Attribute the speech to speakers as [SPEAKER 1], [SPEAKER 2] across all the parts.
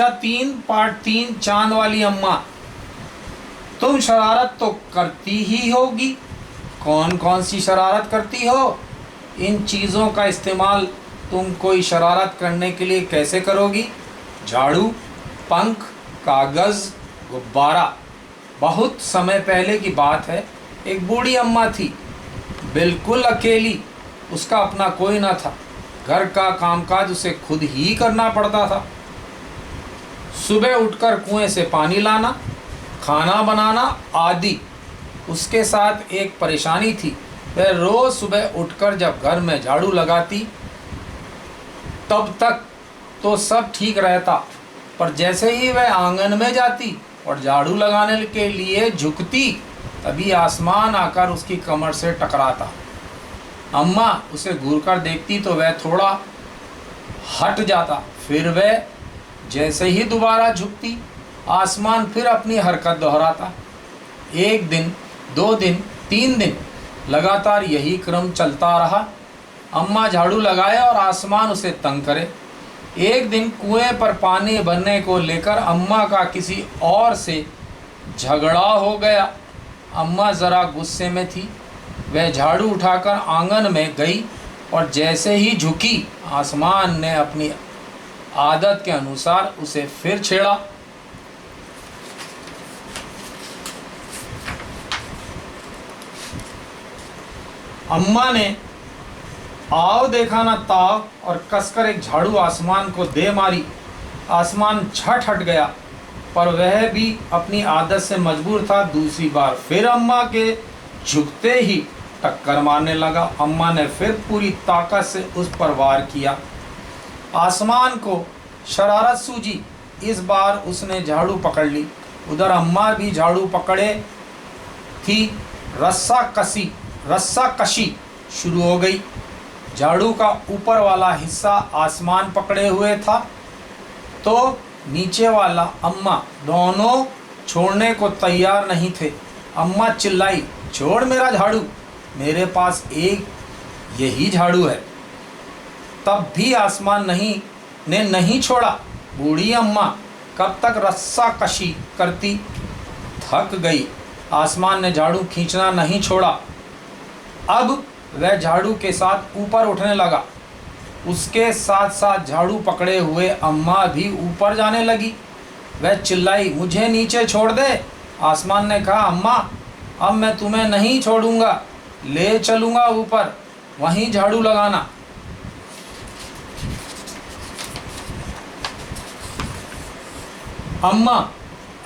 [SPEAKER 1] 3 part 3 चांद वाली अम्मा। तुम शरारत तो करती ही होगी। कौन कौन सी शरारत करती हो? इन चीज़ों का इस्तेमाल तुम कोई शरारत करने के लिए कैसे करोगी? झाड़ू, पंख, कागज़, गुब्बारा। बहुत समय पहले की बात है। एक बूढ़ी अम्मा थी, बिल्कुल अकेली। उसका अपना कोई न था। घर का कामकाज उसे खुद ही करना पड़ता था। सुबह उठकर कुएं से पानी लाना, खाना बनाना आदि। उसके साथ एक परेशानी थी। वह रोज़ सुबह उठकर जब घर में झाड़ू लगाती तब तक तो सब ठीक रहता, पर जैसे ही वह आंगन में जाती और झाड़ू लगाने के लिए झुकती, तभी आसमान आकर उसकी कमर से टकराता। अम्मा उसे घूरकर देखती तो वह थोड़ा हट जाता, फिर वह जैसे ही दोबारा झुकती, आसमान फिर अपनी हरकत दोहराता। 1 दिन, 2 दिन, 3 दिन लगातार यही क्रम चलता रहा। अम्मा झाड़ू लगाए और आसमान उसे तंग करे। एक दिन कुएं पर पानी भरने को लेकर अम्मा का किसी और से झगड़ा हो गया। अम्मा ज़रा गुस्से में थी। वह झाड़ू उठाकर आंगन में गई और जैसे ही झुकी, आसमान ने अपनी आदत के अनुसार उसे फिर छेड़ा। अम्मा ने आओ देखा ना ताव और कसकर एक झाड़ू आसमान को दे मारी। आसमान झट हट गया, पर वह भी अपनी आदत से मजबूर था। दूसरी बार फिर अम्मा के झुकते ही टक्कर मारने लगा। अम्मा ने फिर पूरी ताकत से उस पर वार किया। आसमान को शरारत सूझी। इस बार उसने झाड़ू पकड़ ली। उधर अम्मा भी झाड़ू पकड़े थी। रस्सा कशी शुरू हो गई। झाड़ू का ऊपर वाला हिस्सा आसमान पकड़े हुए था तो नीचे वाला अम्मा, दोनों छोड़ने को तैयार नहीं थे। अम्मा चिल्लाई, छोड़ मेरा झाड़ू, मेरे पास एक यही झाड़ू है। तब भी आसमान ने नहीं छोड़ा। बूढ़ी अम्मा कब तक रस्सा कशी करती? थक गई। आसमान ने झाड़ू खींचना नहीं छोड़ा। अब वह झाड़ू के साथ ऊपर उठने लगा। उसके साथ साथ झाड़ू पकड़े हुए अम्मा भी ऊपर जाने लगी। वह चिल्लाई, मुझे नीचे छोड़ दे। आसमान ने कहा, अम्मा अब मैं तुम्हें नहीं छोड़ूंगा, ले चलूँगा ऊपर, वहीं झाड़ू लगाना। अम्मा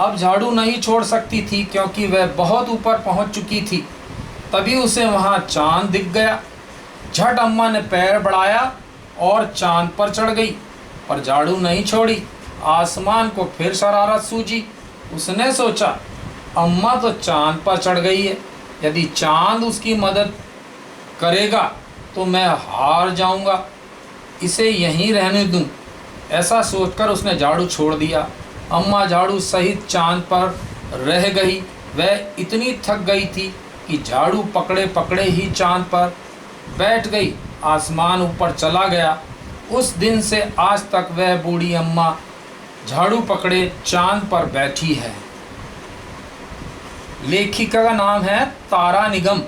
[SPEAKER 1] अब झाड़ू नहीं छोड़ सकती थी क्योंकि वह बहुत ऊपर पहुंच चुकी थी। तभी उसे वहां चांद दिख गया। झट अम्मा ने पैर बढ़ाया और चांद पर चढ़ गई, पर झाड़ू नहीं छोड़ी। आसमान को फिर शरारत सूझी। उसने सोचा, अम्मा तो चांद पर चढ़ गई है, यदि चांद उसकी मदद करेगा तो मैं हार जाऊंगा, इसे यहीं रहने दूं। ऐसा सोचकर उसने झाड़ू छोड़ दिया। अम्मा झाड़ू सहित चांद पर रह गई। वह इतनी थक गई थी कि झाड़ू पकड़े पकड़े ही चांद पर बैठ गई। आसमान ऊपर चला गया। उस दिन से आज तक वह बूढ़ी अम्मा झाड़ू पकड़े चांद पर बैठी है। लेखिका का नाम है तारा निगम।